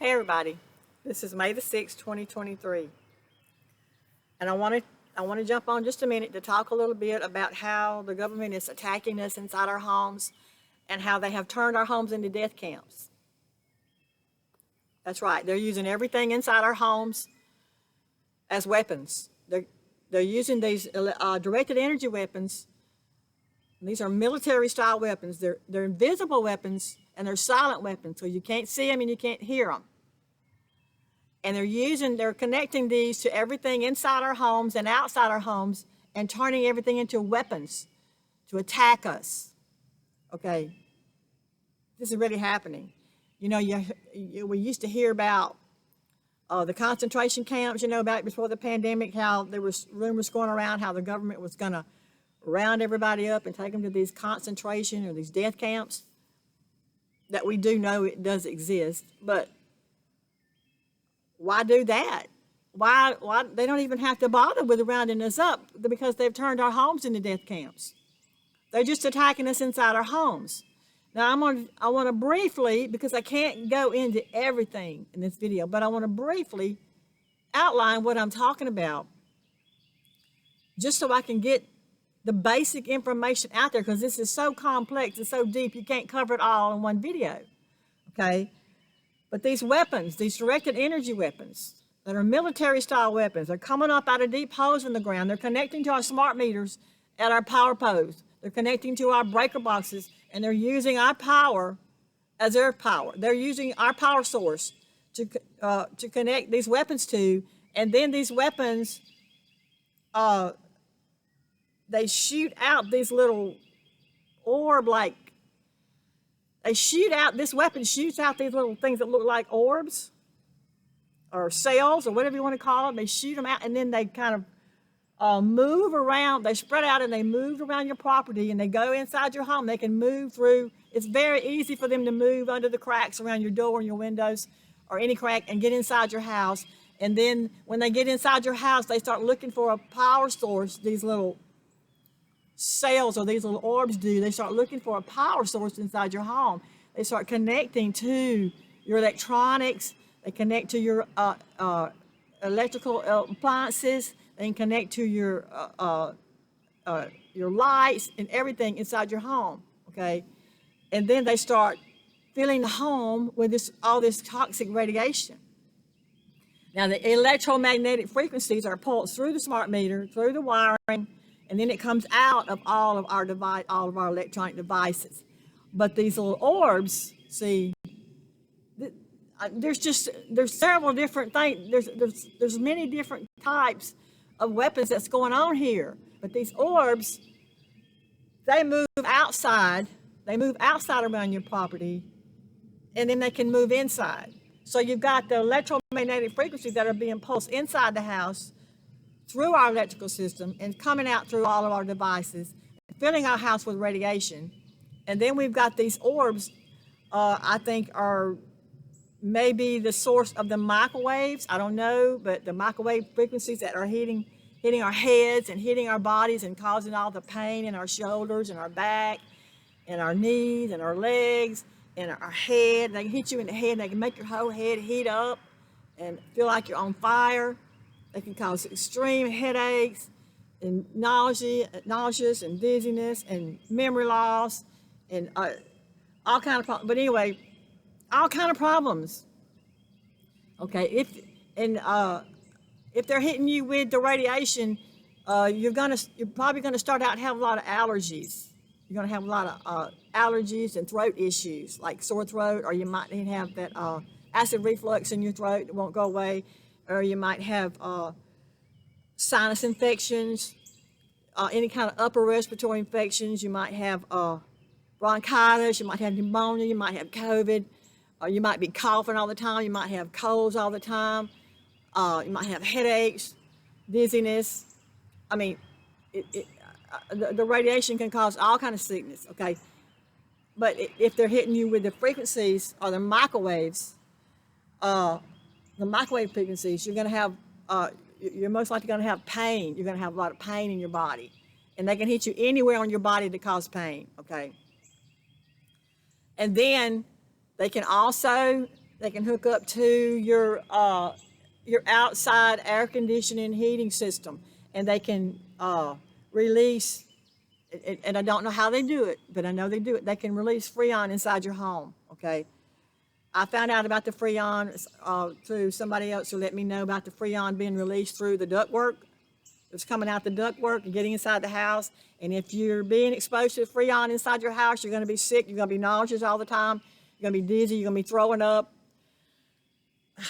Hey everybody, this is May the 6th, 2023, and I want to jump on just a minute to talk a little bit about how the government is attacking us inside our homes and how they have turned our homes into death camps. That's right, they're using everything inside our homes as weapons. They're using these directed energy weapons. These are military style weapons. They're invisible weapons and they're silent weapons, so you can't see them and you can't hear them. And they're connecting these to everything inside our homes and outside our homes and turning everything into weapons to attack us. Okay, this is really happening. You know, we used to hear about the concentration camps, back before the pandemic, how there was rumors going around how the government was going to round everybody up and take them to these concentration or these death camps. That we do know it does exist, but why do that? Why they don't even have to bother with rounding us up because they've turned our homes into death camps. They're just attacking us inside our homes. Now I want to briefly, because I can't go into everything in this video, but I want to briefly outline what I'm talking about, just so I can get the basic information out there, because this is so complex and so deep you can't cover it all in one video. Okay? But these weapons, these directed energy weapons that are military style weapons, they're coming up out of deep holes in the ground. They're connecting to our smart meters at our power poles. They're connecting to our breaker boxes, and they're using our power as their power. They're using our power source to connect these weapons to, and then these weapons, they shoot out these little this weapon shoots out these little things that look like orbs or cells or whatever you want to call them. They shoot them out, and then they kind of move around. They spread out and they move around your property, and they go inside your home. They can move through. It's very easy for them to move under the cracks around your door and your windows or any crack and get inside your house. And then when they get inside your house, they start looking for a power source. These little cells or these little orbs do. They start looking for a power source inside your home. They start connecting to your electronics. They connect to your electrical appliances. They can connect to your lights and everything inside your home. Okay, and then they start filling the home with all this toxic radiation. Now the electromagnetic frequencies are pulsed through the smart meter, through the wiring, and then it comes out of all of our electronic devices. But these little orbs, see, there's several different things. There's many different types of weapons that's going on here. But these orbs, they move outside. They move outside around your property, and then they can move inside. So you've got the electromagnetic frequencies that are being pulsed inside the house, through our electrical system, and coming out through all of our devices, filling our house with radiation. And then we've got these orbs, I think are maybe the source of the microwaves. I don't know, but the microwave frequencies that are hitting our heads and hitting our bodies and causing all the pain in our shoulders and our back and our knees and our legs and our head. They can hit you in the head, and they can make your whole head heat up and feel like you're on fire. They can cause extreme headaches and nauseous and dizziness and memory loss and all kind of problems. But anyway, all kind of problems. Okay, if they're hitting you with the radiation, you're probably gonna start out and have a lot of allergies. You're gonna have a lot of allergies and throat issues like sore throat, or you might have that acid reflux in your throat that won't go away. Or you might have sinus infections, any kind of upper respiratory infections. You might have bronchitis. You might have pneumonia. You might have COVID. You might be coughing all the time. You might have colds all the time. You might have headaches, dizziness. I mean, the radiation can cause all kind of sickness. Okay, but if they're hitting you with the frequencies or the microwaves, the microwave frequencies, you're going to have, you're most likely going to have pain. You're going to have a lot of pain in your body. And they can hit you anywhere on your body to cause pain, okay? And then they can also They can hook up to your outside air conditioning heating system, and they can release. And I don't know how they do it, but I know they do it. They can release Freon inside your home. Okay. I found out about the Freon through somebody else who let me know about the Freon being released through the ductwork. It's coming out the ductwork and getting inside the house. And if you're being exposed to Freon inside your house, you're going to be sick. You're going to be nauseous all the time. You're going to be dizzy. You're going to be throwing up.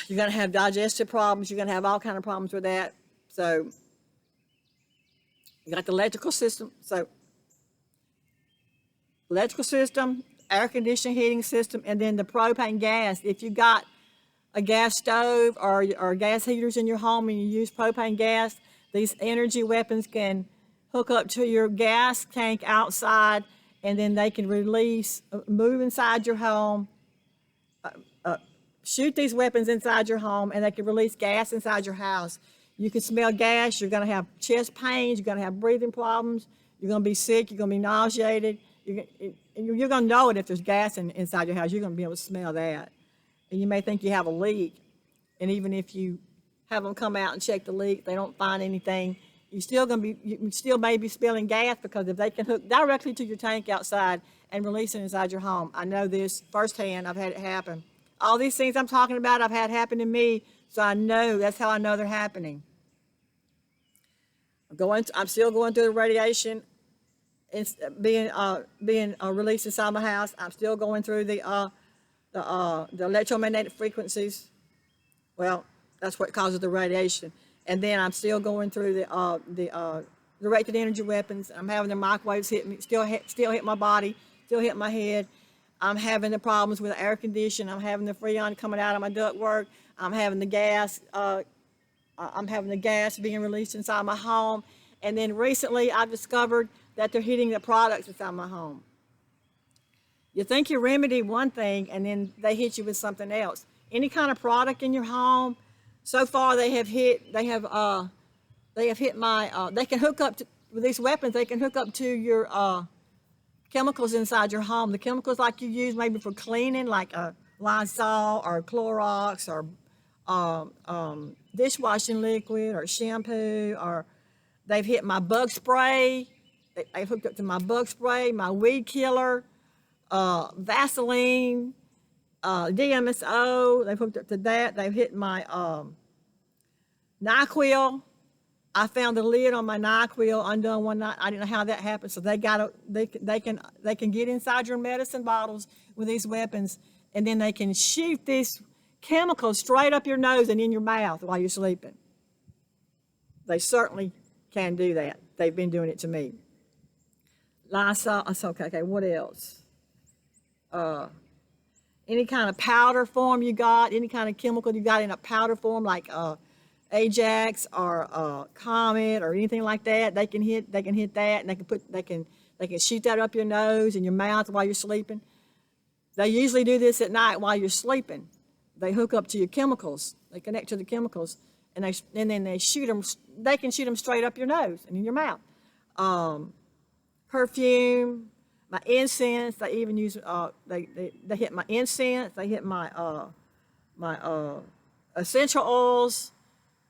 You're going to have digestive problems. You're going to have all kinds of problems with that. So you got the electrical system. So electrical system, air conditioning heating system, and then the propane gas. If you got a gas stove or gas heaters in your home and you use propane gas, these energy weapons can hook up to your gas tank outside, and then they can release, move inside your home, shoot these weapons inside your home, and they can release gas inside your house. You can smell gas. You're going to have chest pains. You're going to have breathing problems. You're going to be sick. You're going to be nauseated. You're going to know it if there's gas inside your house. You're going to be able to smell that. And you may think you have a leak. And even if you have them come out and check the leak, they don't find anything, you still may be spilling gas, because if they can hook directly to your tank outside and release it inside your home. I know this firsthand. I've had it happen. All these things I'm talking about, I've had happen to me, so I know, that's how I know they're happening. I'm still going through the radiation. It's being released inside my house. I'm still going through the electromagnetic frequencies. Well, that's what causes the radiation. And then I'm still going through the directed energy weapons. I'm having the microwaves hit me, still hit my body, still hit my head. I'm having the problems with the air conditioning. I'm having the Freon coming out of my ductwork. I'm having the gas. I'm having the gas being released inside my home. And then recently, I've discovered that they're hitting the products inside my home. You think you remedy one thing, and then they hit you with something else. Any kind of product in your home, so far they can hook up to, with these weapons, they can hook up to your chemicals inside your home. The chemicals like you use maybe for cleaning, like Lysol or Clorox or dishwashing liquid or shampoo, or they've hit my bug spray. They've hooked up to my bug spray, my weed killer, Vaseline, DMSO. They've hooked up to that. They've hit my NyQuil. I found the lid on my NyQuil undone one night. I didn't know how that happened. So they can get inside your medicine bottles with these weapons, and then they can shoot these chemicals straight up your nose and in your mouth while you're sleeping. They certainly can do that. They've been doing it to me. Lysol. Okay. What else? Any kind of powder form you got, any kind of chemical you got in a powder form, like Ajax or Comet or anything like that, they can hit that, and they can shoot that up your nose and your mouth while you're sleeping. They usually do this at night while you're sleeping. They hook up to your chemicals. They connect to the chemicals, and then they shoot them. They can shoot them straight up your nose and in your mouth. Perfume, my incense. They even use they hit my incense. They hit my essential oils.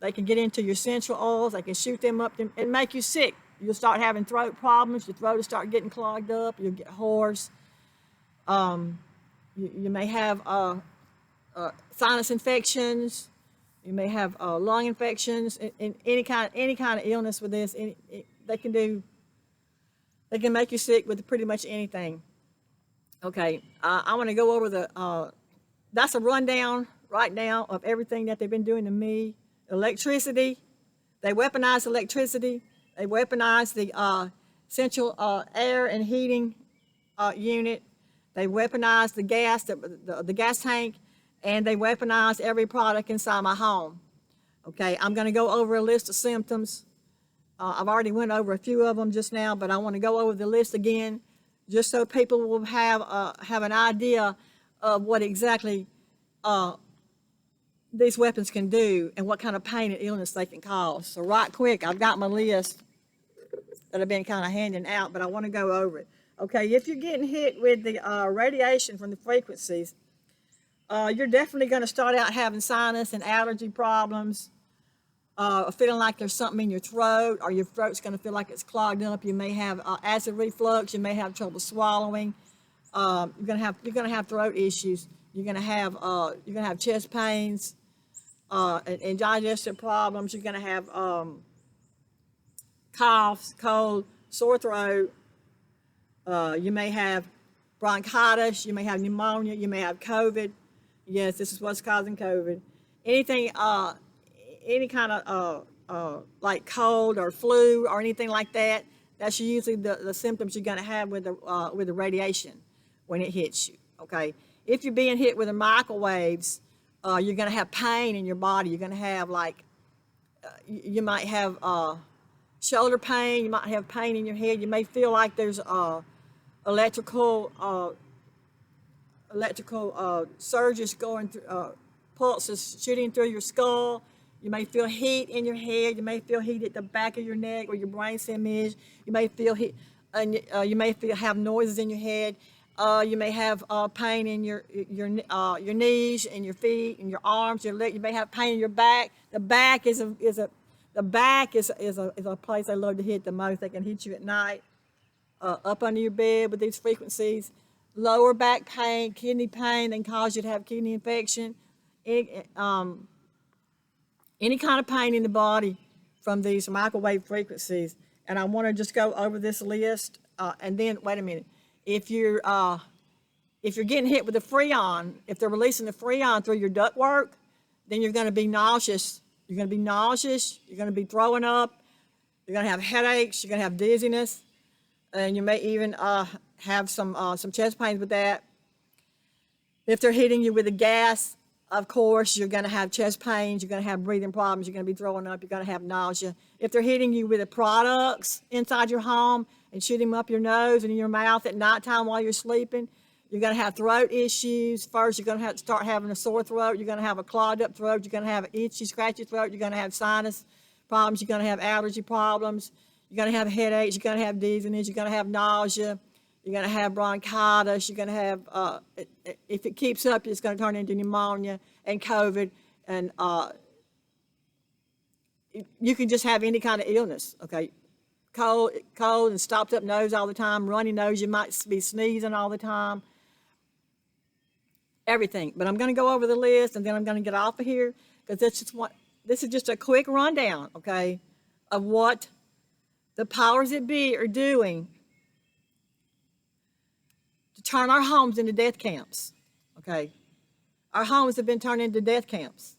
They can get into your essential oils. They can shoot them up and make you sick. You'll start having throat problems. Your throat will start getting clogged up. You'll get hoarse. You may have sinus infections. You may have lung infections. And any kind of illness with this. They can make you sick with pretty much anything. Okay, I want to go over that's a rundown right now of everything that they've been doing to me. Electricity, they weaponize electricity. They weaponize the central air and heating unit. They weaponize the gas, the gas tank, and they weaponize every product inside my home. Okay, I'm going to go over a list of symptoms. I've already went over a few of them just now, but I want to go over the list again, just so people will have an idea of what exactly these weapons can do and what kind of pain and illness they can cause. So right quick, I've got my list that I've been kind of handing out, but I want to go over it. Okay, if you're getting hit with the radiation from the frequencies, You're definitely going to start out having sinus and allergy problems, feeling like there's something in your throat, or your throat's going to feel like it's clogged up. You may have acid reflux. You may have trouble swallowing. You're gonna have throat issues. You're gonna have chest pains, and digestive problems. You're gonna have coughs, cold, sore throat. You may have bronchitis. You may have pneumonia. You may have COVID. Yes, this is what's causing COVID. Anything, any kind of like cold or flu or anything like that. That's usually the symptoms you're gonna have with the radiation when it hits you. Okay, if you're being hit with the microwaves, you're gonna have pain in your body. You're gonna have like you might have shoulder pain. You might have pain in your head. You may feel like there's electrical surges going through, pulses shooting through your skull. You may feel heat in your head. You may feel heat at the back of your neck where your brain stem is. You may feel heat, and you may have noises in your head. You may have pain in your knees and your feet and your arms, your leg. You may have pain in your back. The back is a place they love to hit the most. They can hit you at night, up under your bed with these frequencies. Lower back pain, kidney pain, they can cause you to have kidney infection. Any kind of pain in the body from these microwave frequencies. And I want to just go over this list, and then wait a minute. If you're getting hit with the freon, if they're releasing the freon through your ductwork, then you're going to be nauseous. You're going to be nauseous. You're going to be throwing up. You're going to have headaches. You're going to have dizziness, and you may even have some chest pains with that. If they're hitting you with a gas, of course, you're going to have chest pains. You're going to have breathing problems. You're going to be throwing up. You're going to have nausea. If they're hitting you with the products inside your home and shooting them up your nose and in your mouth at nighttime while you're sleeping, you're going to have throat issues. First, you're going to have to start having a sore throat. You're going to have a clogged up throat. You're going to have an itchy, scratchy throat. You're going to have sinus problems. You're going to have allergy problems. You're going to have headaches. You're going to have dizziness. You're going to have nausea. You're going to have bronchitis. You're going to have, if it keeps up, it's going to turn into pneumonia and COVID. And you can just have any kind of illness, okay? Cold and stopped up nose all the time, runny nose. You might be sneezing all the time. Everything. But I'm going to go over the list, and then I'm going to get off of here, because this is just a quick rundown, okay, of what the powers that be are doing to turn our homes into death camps, okay? Our homes have been turned into death camps.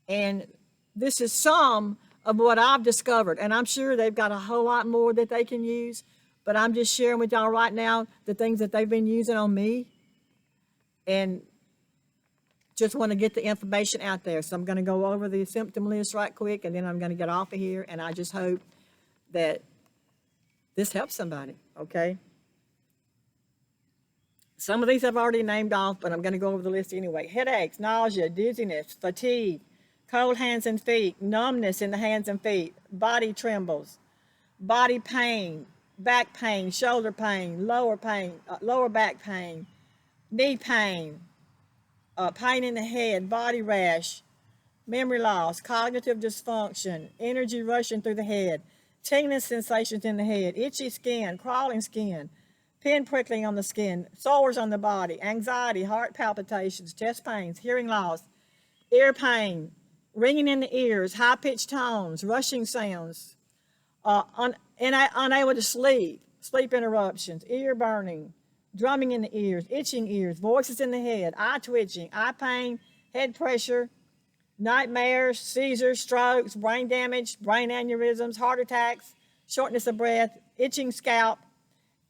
And this is some of what I've discovered, and I'm sure they've got a whole lot more that they can use, but I'm just sharing with y'all right now the things that they've been using on me, and just want to get the information out there. So I'm going to go over the symptom list right quick, and then I'm going to get off of here, and I just hope that this helps somebody, okay? Some of these I've already named off, but I'm going to go over the list anyway. Headaches, nausea, dizziness, fatigue, cold hands and feet, numbness in the hands and feet, body trembles, body pain, back pain, shoulder pain, lower back pain, knee pain, pain in the head, body rash, memory loss, cognitive dysfunction, energy rushing through the head, tingling sensations in the head, itchy skin, crawling skin, pin prickling on the skin, sores on the body, anxiety, heart palpitations, chest pains, hearing loss, ear pain, ringing in the ears, high-pitched tones, rushing sounds, unable to sleep, sleep interruptions, ear burning, drumming in the ears, voices in the head, eye twitching, eye pain, head pressure, nightmares, seizures, strokes, brain damage, brain aneurysms, heart attacks, shortness of breath, itching scalp,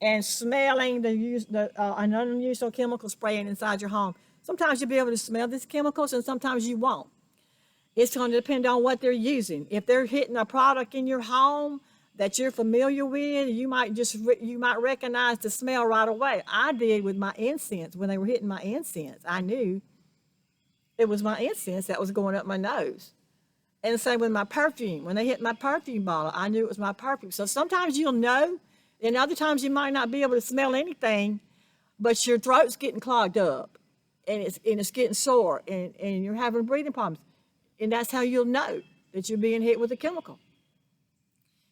and smelling an unusual chemical spraying inside your home. Sometimes you'll be able to smell these chemicals, and sometimes you won't. It's going to depend on what they're using. If they're hitting a product in your home that you're familiar with, you might recognize the smell right away. I did with my incense. When they were hitting my incense, I knew it was my incense that was going up my nose. And the same with my perfume. When they hit my perfume bottle, I knew it was my perfume. So sometimes you'll know, and other times you might not be able to smell anything, but your throat's getting clogged up. and it's getting sore, and you're having breathing problems, and that's how you'll know that you're being hit with a chemical.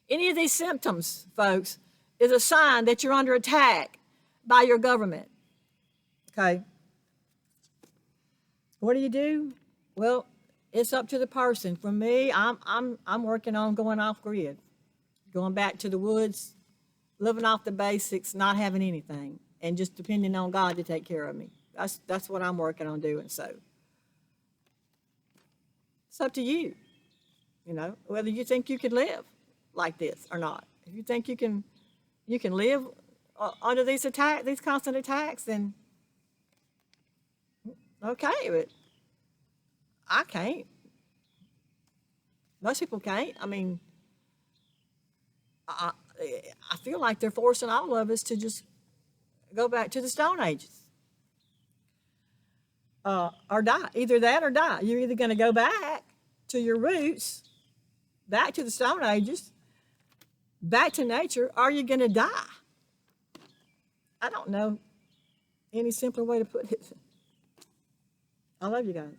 Any of these symptoms, folks, is a sign that you're under attack by your government. Okay. What do? Well, it's up to the person. For me, I'm working on going off grid, going back to the woods, living off the basics, not having anything, and just depending on God to take care of me. That's what I'm working on doing. So it's up to you, whether you think you can live like this or not. If you think you can live under these constant attacks, then okay, but I can't. Most people can't. I mean, I feel like they're forcing all of us to just go back to the Stone Ages. Or die. Either that or die. You're either going to go back to your roots, back to the Stone Ages, back to nature, or you're going to die. I don't know any simpler way to put it. I love you guys.